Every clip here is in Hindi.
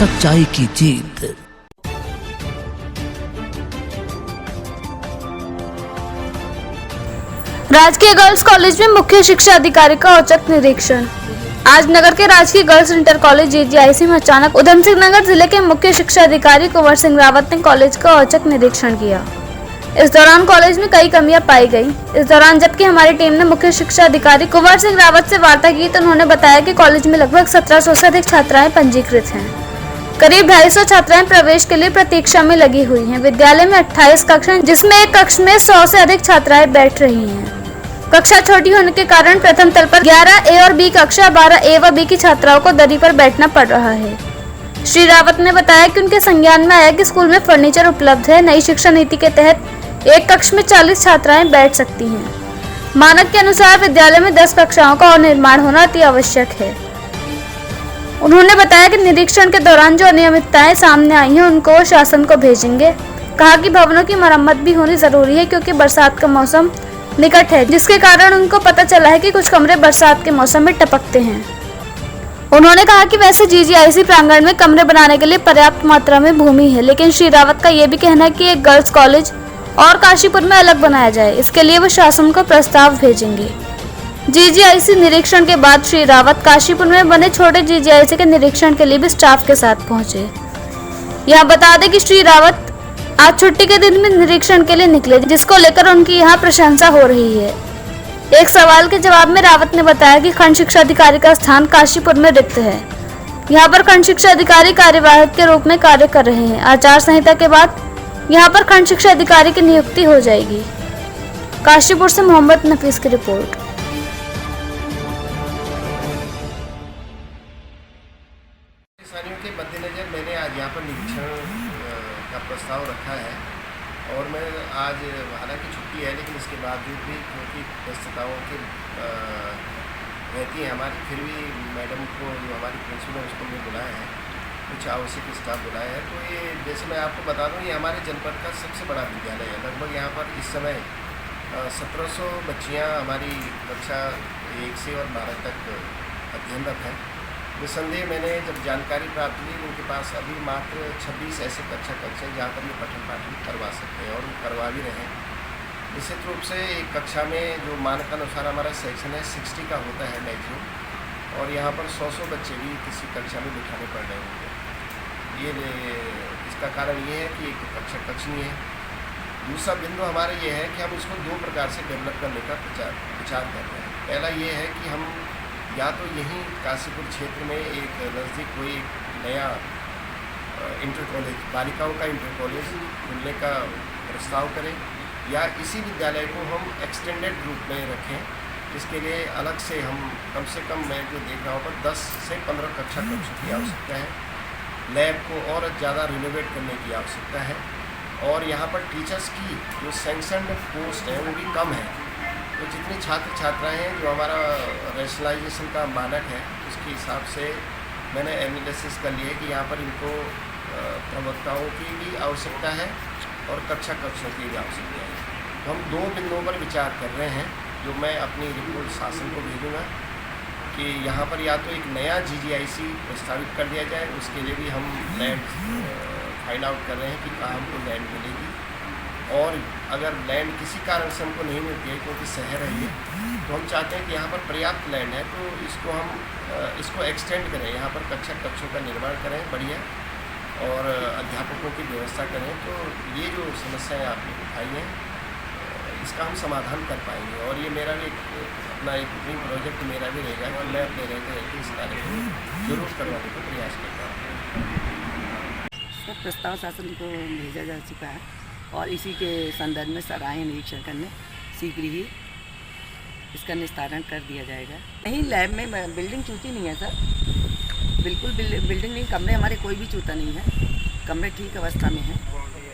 सच्चाई की जीत। राजकीय गर्ल्स कॉलेज में मुख्य शिक्षा अधिकारी का औचक निरीक्षण। आज नगर के राजकीय गर्ल्स इंटर कॉलेज JGIC में अचानक उधम सिंह नगर जिले के मुख्य शिक्षा अधिकारी कुंवर सिंह रावत ने कॉलेज का औचक निरीक्षण किया। इस दौरान कॉलेज में कई कमियां पाई गई। इस दौरान जबकि हमारी टीम ने मुख्य शिक्षा अधिकारी कुंवर सिंह रावत से वार्ता की तो उन्होंने बताया कि कॉलेज में लगभग 1700 से अधिक छात्राएं पंजीकृत हैं। करीब 250 छात्राएं प्रवेश के लिए प्रतीक्षा में लगी हुई हैं। विद्यालय में 28 कक्ष हैं, जिसमें एक कक्ष में 100 से अधिक छात्राएं बैठ रही हैं। कक्षा छोटी होने के कारण प्रथम तल पर 11 A और B कक्षा, 12 A व B की छात्राओं को दरी पर बैठना पड़ रहा है। श्री रावत ने बताया कि उनके संज्ञान में आया कि स्कूल में फर्नीचर उपलब्ध है। नई शिक्षा नीति के तहत एक कक्ष में 40 छात्राएं बैठ सकती हैं। मानक के अनुसार विद्यालय में 10 कक्षाओं का और निर्माण होना अति आवश्यक है। उन्होंने बताया कि निरीक्षण के दौरान जो अनियमितताएं सामने आई हैं उनको शासन को भेजेंगे। कहा कि भवनों की मरम्मत भी होनी जरूरी है क्योंकि बरसात का मौसम निकट है, जिसके कारण उनको पता चला है कि कुछ कमरे बरसात के मौसम में टपकते हैं। उन्होंने कहा कि वैसे JGIC प्रांगण में कमरे बनाने के लिए पर्याप्त मात्रा में भूमि है, लेकिन श्री रावत का ये भी कहना है कि एक गर्ल्स कॉलेज और काशीपुर में अलग बनाया जाए। इसके लिए वो शासन को प्रस्ताव भेजेंगे। JGIC निरीक्षण के बाद श्री रावत काशीपुर में बने छोटे JGIC के निरीक्षण के लिए भी स्टाफ के साथ पहुंचे। यहाँ बता दें कि श्री रावत आज छुट्टी के दिन में निरीक्षण के लिए निकले, जिसको लेकर उनकी यहाँ प्रशंसा हो रही है। एक सवाल के जवाब में रावत ने बताया कि खंड शिक्षा अधिकारी का स्थान काशीपुर में रिक्त है। यहाँ पर खंड शिक्षा अधिकारी कार्यवाहक के रूप में कार्य कर रहे हैं। आचार संहिता के बाद यहाँ पर खंड शिक्षा अधिकारी की नियुक्ति हो जाएगी। काशीपुर से मोहम्मद नफीस की रिपोर्ट। के मद्देनजर मैंने आज यहाँ पर निरीक्षण का प्रस्ताव रखा है और मैं आज हालांकि छुट्टी है लेकिन इसके बावजूद भी क्योंकि व्यस्तताओं की रहती है हमारी, फिर भी मैडम को जो हमारी प्रिंसिपल है उसको भी बुलाया है, कुछ आवश्यक स्टाफ बुलाया है। तो ये जैसे मैं आपको बता दूँ, ये हमारे जनपद का सबसे बड़ा विद्यालय है। लगभग यहाँ पर इस समय 1700 बच्चियाँ हमारी कक्षा 1 से और 12 तक अध्ययनरत हैं। निसंदेह मैंने जब जानकारी प्राप्त की उनके पास अभी मात्र 26 ऐसे कक्षा हैं जहाँ पर ये पठन पाठन करवा सकते हैं और वो करवा भी रहे हैं। निश्चित रूप से एक कक्षा में जो मानकानुसार हमारा सेक्शन है 60 का होता है मैक्सिमम, और यहाँ पर 100 बच्चे भी किसी कक्षा में बिठाने पड़ रहे होंगे। ये इसका कारण ये है कि एक कक्षा कक्ष नहीं है। दूसरा बिंदु हमारा ये है कि हम इसको 2 प्रकार से डेवलप करने का विचार कर रहे हैं। पहला ये है कि हम या तो यहीं काशीपुर क्षेत्र में एक नज़दीक कोई नया इंटर कॉलेज, बालिकाओं का इंटर कॉलेज खुलने का प्रस्ताव करें, या इसी विद्यालय को हम एक्सटेंडेड रूप में रखें। इसके लिए अलग से हम कम से कम मैं जो देख रहा हूँ पर 10 से 15 कक्षा कक्ष की आवश्यकता है। लैब को और ज़्यादा रिनोवेट करने की आवश्यकता है, और यहाँ पर टीचर्स की जो सैंक्शनड पोस्ट है वो भी कम है। तो जितने छात्र छात्राएं हैं, जो हमारा रैशनलाइजेशन का मानक है, उसके हिसाब से मैंने एनालिसिस कर लिया है कि यहाँ पर इनको प्रवक्ताओं की भी आवश्यकता है और कक्षा कक्षों की भी आवश्यकता है। तो हम 2 बिंदुओं पर विचार कर रहे हैं, जो मैं अपनी रिपोर्ट शासन को भेजूँगा कि यहाँ पर या तो एक नया JGIC प्रस्तावित कर दिया जाए, उसके लिए भी हम लैंड फाइंड आउट कर रहे हैं कि कहाँ हमको लैंड मिलेगी, और अगर लैंड किसी कारण से हमको नहीं मिलती है क्योंकि शहर है ये, तो हम चाहते हैं कि यहाँ पर पर्याप्त लैंड है तो इसको एक्सटेंड करें, यहाँ पर कक्षा कक्षों का निर्माण करें बढ़िया, और अध्यापकों की व्यवस्था करें। तो ये जो समस्याएं आपने उठाई हैं इसका हम समाधान कर पाएंगे, और ये मेरा भी अपना एक ड्रीम प्रोजेक्ट मेरा भी रहेगा कि मैं अपने रहते रहते इस कार्य को जरूर करवाने का प्रयास करता हूँ। सब प्रस्ताव शासन को भेजा जा चुका है और इसी के संदर्भ में सर आए निरीक्षण करने। शीघ्र ही इसका निस्तारण कर दिया जाएगा। नहीं, लैब में बिल्डिंग चूती नहीं है सर, बिल्कुल बिल्डिंग नहीं, कमरे हमारे कोई भी चूता नहीं है, कमरे ठीक अवस्था में हैं।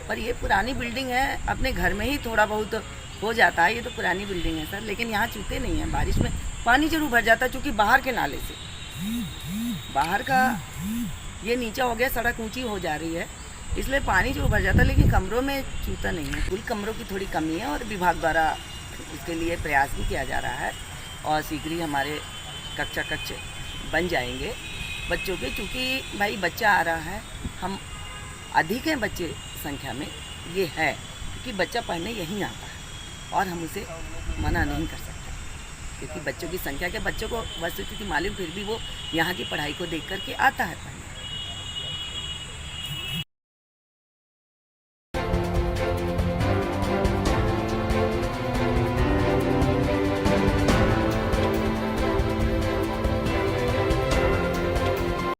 पर ये पुरानी बिल्डिंग है, अपने घर में ही थोड़ा बहुत हो जाता है, ये तो पुरानी बिल्डिंग है सर, लेकिन यहाँ चूते नहीं हैं। बारिश में पानी जरूर भर जाता है, चूँकि बाहर के नाले से, बाहर का ये नीचा हो गया, सड़क ऊँची हो जा रही है, इसलिए पानी जो भर जाता है, लेकिन कमरों में चूता नहीं है। कुल कमरों की थोड़ी कमी है और विभाग द्वारा इसके लिए प्रयास भी किया जा रहा है, और शीघ्र ही हमारे कक्षा कक्ष बन जाएंगे। बच्चों के, चूँकि भाई बच्चा आ रहा है, हम अधिक हैं बच्चे संख्या में, ये है कि बच्चा पढ़ने यहीं आता है और हम उसे मना नहीं कर सकते, क्योंकि बच्चों की संख्या के बच्चों को वस्तुस्थिति मालूम, फिर भी वो यहाँ की पढ़ाई को देख करके आता है पढ़ने।